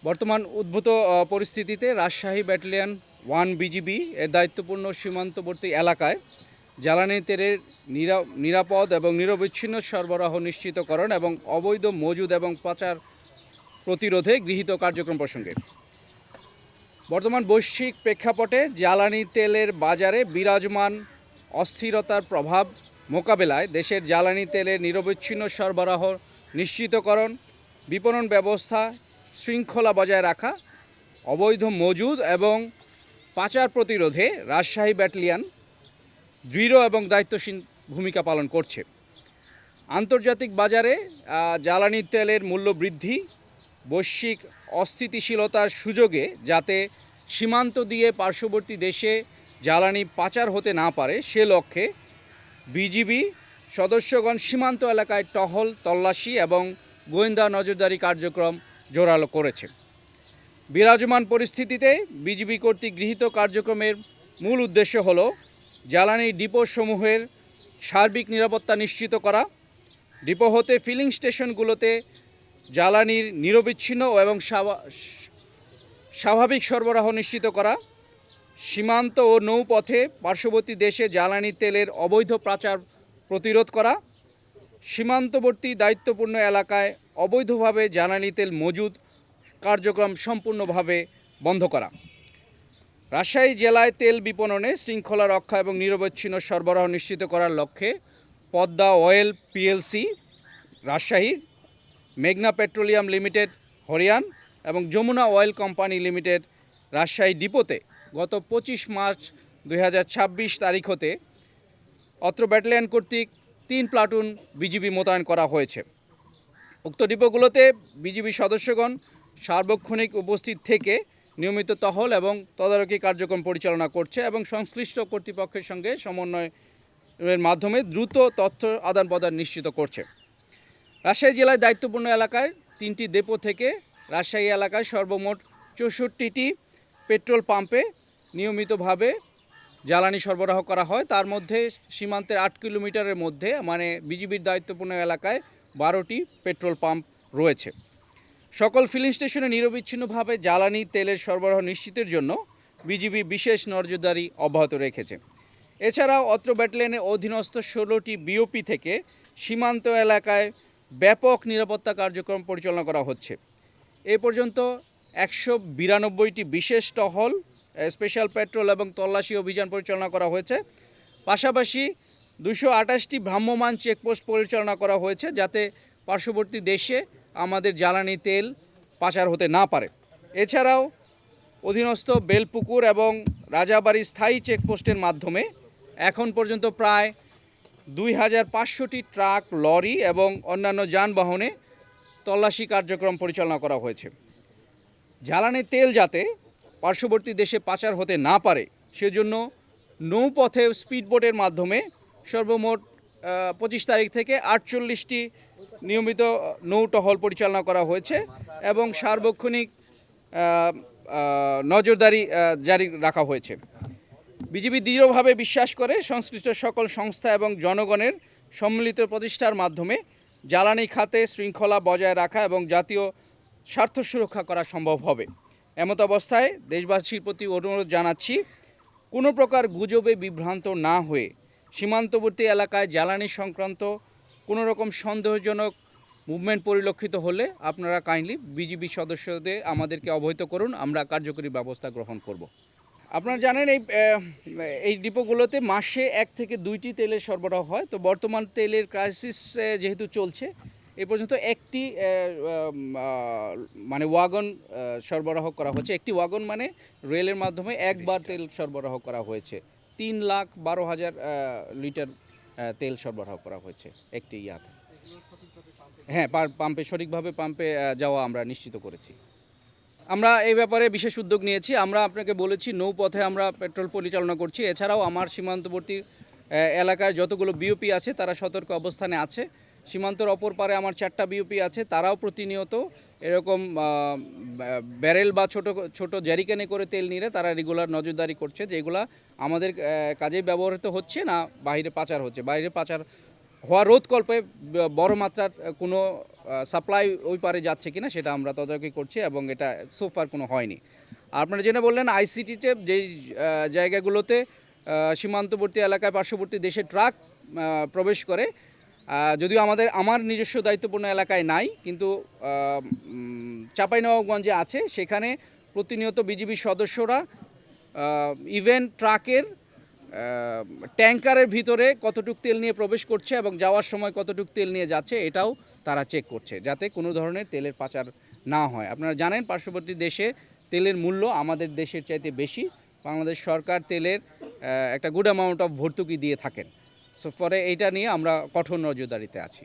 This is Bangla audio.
বর্তমান উদ্ভূত পরিস্থিতিতে রাজশাহী ব্যাটালিয়ন 1 বিজিবি এর দায়িত্বপূর্ণ সীমান্তবর্তী এলাকায় জ্বালানি তেলের নিরাপদ এবং নিরবচ্ছিন্ন সরবরাহ নিশ্চিতকরণ এবং অবৈধ মজুদ এবং পাচার প্রতিরোধে গৃহীত কার্যক্রম প্রসঙ্গে বর্তমান বৈশ্বিক প্রেক্ষাপটে জ্বালানি তেলের বাজারে বিরাজমান অস্থিরতার প্রভাব মোকাবেলায় দেশের জ্বালানি তেলের নিরবচ্ছিন্ন সরবরাহ নিশ্চিতকরণ, বিপণন ব্যবস্থা শৃঙ্খলা বজায় রাখা, অবৈধ মজুদ এবং পাচার প্রতিরোধে রাজশাহী ব্যাটালিয়ন দৃঢ় এবং দায়িত্বশীল ভূমিকা পালন করছে। আন্তর্জাতিক বাজারে জ্বালানি তেলের মূল্য বৃদ্ধি, বৈশ্বিক অস্থিতিশীলতার সুযোগে যাতে সীমান্ত দিয়ে পার্শ্ববর্তী দেশে জ্বালানি পাচার হতে না পারে সে লক্ষ্যে বিজিবি সদস্যগণ সীমান্ত এলাকায় টহল, তল্লাশি এবং গোয়েন্দা নজরদারি কার্যক্রম জোরালো করেছে। বিরাজমান পরিস্থিতিতে বিজিবি কর্তৃক গৃহীত কার্যক্রমের মূল উদ্দেশ্য হল জ্বালানি ডিপোসমূহের সার্বিক নিরাপত্তা নিশ্চিত করা, ডিপো হতে ফিলিং স্টেশনগুলোতে জ্বালানির নিরবিচ্ছিন্ন এবং স্বাভাবিক সরবরাহ নিশ্চিত করা, সীমান্ত ও নৌপথে পার্শ্ববর্তী দেশে জ্বালানি তেলের অবৈধ পাচার প্রতিরোধ করা, সীমান্তবর্তী দায়িত্বপূর্ণ এলাকায় অবৈধভাবে জ্বালানি তেল মজুদ কার্যক্রম সম্পূর্ণভাবে বন্ধ করা। রাজশাহী জেলায় তেল বিপণনে শৃঙ্খলা রক্ষা এবং নিরবচ্ছিন্ন সরবরাহ নিশ্চিত করার লক্ষ্যে পদ্মা অয়েল পিএলসি রাজশাহী, মেঘনা পেট্রোলিয়াম লিমিটেড হরিয়ান এবং Jamuna oil company limited Rajshahi ডিপোতে গত 25 মার্চ 2026 তারিখ হতে অত্র ব্যাটালিয়ন কর্তৃক 3 প্লাটুন বিজিবি মোতায়েন করা হয়েছে। উক্ত ডিপোগুলোতে বিজিবি সদস্যগণ সার্বক্ষণিক উপস্থিত থেকে নিয়মিত টহল এবং তদারকি কার্যক্রম পরিচালনা করছে এবং সংশ্লিষ্ট কর্তৃপক্ষের সঙ্গে সমন্বয়ের মাধ্যমে দ্রুত তথ্য আদান প্রদান নিশ্চিত করছে। রাজশাহী জেলায় দায়িত্বপূর্ণ এলাকায় 3টি ডিপো থেকে রাজশাহী এলাকায় সর্বমোট 64টি পেট্রোল পাম্পে নিয়মিতভাবে জ্বালানি সরবরাহ করা হয়। তার মধ্যে সীমান্তের 8 কিলোমিটারের মধ্যে মানে বিজিবির দায়িত্বপূর্ণ এলাকায় 12টি পেট্রোল পাম্প রয়েছে। সকল ফিলিং স্টেশনে নিরবিচ্ছিন্নভাবে জ্বালানি তেলের সরবরাহ নিশ্চিতের জন্য বিজিবি বিশেষ নজরদারি অব্যাহত রেখেছে। এছাড়াও অত্র ব্যাটালিয়নের অধীনস্থ 16টি বিওপি থেকে সীমান্ত এলাকায় ব্যাপক নিরাপত্তা কার্যক্রম পরিচালনা করা হচ্ছে। এ পর্যন্ত 192টি বিশেষ টহল, স্পেশাল পেট্রোল এবং তল্লাশি অভিযান পরিচালনা করা হয়েছে। পাশাপাশি 228টি ভ্রাম্যমাণ চেকপোস্ট পরিচালনা করা হয়েছে যাতে পার্শ্ববর্তী দেশে আমাদের জ্বালানি তেল পাচার হতে না পারে। এছাড়াও অধীনস্থ বেলপুকুর এবং রাজাবাড়ি স্থায়ী চেকপোস্টের মাধ্যমে এখন পর্যন্ত প্রায় 2500টি ট্রাক, লরি এবং অন্যান্য যানবাহনে তল্লাশি কার্যক্রম পরিচালনা করা হয়েছে। জ্বালানি তেল যাতে পার্শ্ববর্তী দেশে পাচার হতে না পারে সেজন্য নৌপথে স্পিডবোটের মাধ্যমে সর্বমোট 25 তারিখ থেকে 48টি নিয়মিত নৌ টহল পরিচালনা করা হয়েছে এবং সার্বক্ষণিক নজরদারি জারি রাখা হয়েছে। বিজিবি দৃঢ়ভাবে বিশ্বাস করে সংশ্লিষ্ট সকল সংস্থা এবং জনগণের সম্মিলিত প্রচেষ্টার মাধ্যমে জ্বালানি খাতে শৃঙ্খলা বজায় রাখা এবং জাতীয় স্বার্থ সুরক্ষা করা সম্ভব হবে। এমত অবস্থায় দেশবাসীর প্রতি অনুরোধ জানাচ্ছি, কোনো প্রকার গুজবে বিভ্রান্ত না হয়ে সীমান্তবর্তী এলাকায় জ্বালানি সংক্রান্ত কোনো রকম সন্দেহজনক মুভমেন্ট পরিলক্ষিত হলে আপনারা কাইন্ডলি বিজিবি সদস্যদের আমাদেরকে অবহিত করুন, আমরা কার্যকরী ব্যবস্থা গ্রহণ করব। আপনারা জানেন এই ডিপোগুলোতে মাসে 1 থেকে 2টি তেলের সরবরাহ হয়। তো বর্তমান তেলের ক্রাইসিস যেহেতু চলছে, এ পর্যন্ত একটি মানে ওয়াগন সরবরাহ করা হচ্ছে। একটি ওয়াগন মানে রেলের মাধ্যমে একবার তেল সরবরাহ করা হয়েছে। 3,12,000 লিটার তেল সরবরাহ করা হয়েছে একটি ইয়াতে। হ্যাঁ, পাম্পে সঠিকভাবে পাম্পে যাওয়া আমরা নিশ্চিত করেছি। আমরা এই ব্যাপারে বিশেষ উদ্যোগ নিয়েছি। আমরা আপনাকে বলেছি নৌপথে আমরা পেট্রোল পরিচালনা করছি। এছাড়াও আমার সীমান্তবর্তী এলাকায় যতগুলো বিওপি আছে তারা সতর্ক অবস্থানে আছে। সীমান্তের অপর পারে আমার 4টা বিওপি আছে, তারাও প্রতিনিয়ত এরকম ব্যারেল বা ছোট ছোট জ্যারিকেনে করে তেল নিয়ে তারা রেগুলার নজরদারি করছে যে এগুলা আমাদের কাজে ব্যবহৃত হচ্ছে না বাইরে পাচার হচ্ছে। বাইরে পাচার হওয়া রোধকল্পে বড় মাত্রার কোনো সাপ্লাই ওই পারে যাচ্ছে কিনা সেটা আমরা তদারকি করছি এবং এটা সোফার কোনো হয়নি। আপনারা যেটা বললেন আইসিটিতে যেই জায়গাগুলোতে সীমান্তবর্তী এলাকায় পার্শ্ববর্তী দেশে ট্রাক প্রবেশ করে, যদিও আমার নিজস্ব দায়িত্বপূর্ণ এলাকায় নাই, কিন্তু চাঁপাইনবাবগঞ্জে আছে। সেখানে প্রতিনিয়ত বিজিবি সদস্যরা ইভেন ট্রাকের ট্যাঙ্কারের ভিতরে কতটুক তেল নিয়ে প্রবেশ করছে এবং যাওয়ার সময় কতটুক তেল নিয়ে যাচ্ছে এটাও তারা চেক করছে, যাতে কোনো ধরনের তেলের পাচার না হয়। আপনারা জানেন পার্শ্ববর্তী দেশে তেলের মূল্য আমাদের দেশের চাইতে বেশি। বাংলাদেশ সরকার তেলের একটা গুড অ্যামাউন্ট অফ ভর্তুকি দিয়ে থাকেন। সো ফলে এইটা নিয়ে আমরা কঠোর নজরদারিতে আছি।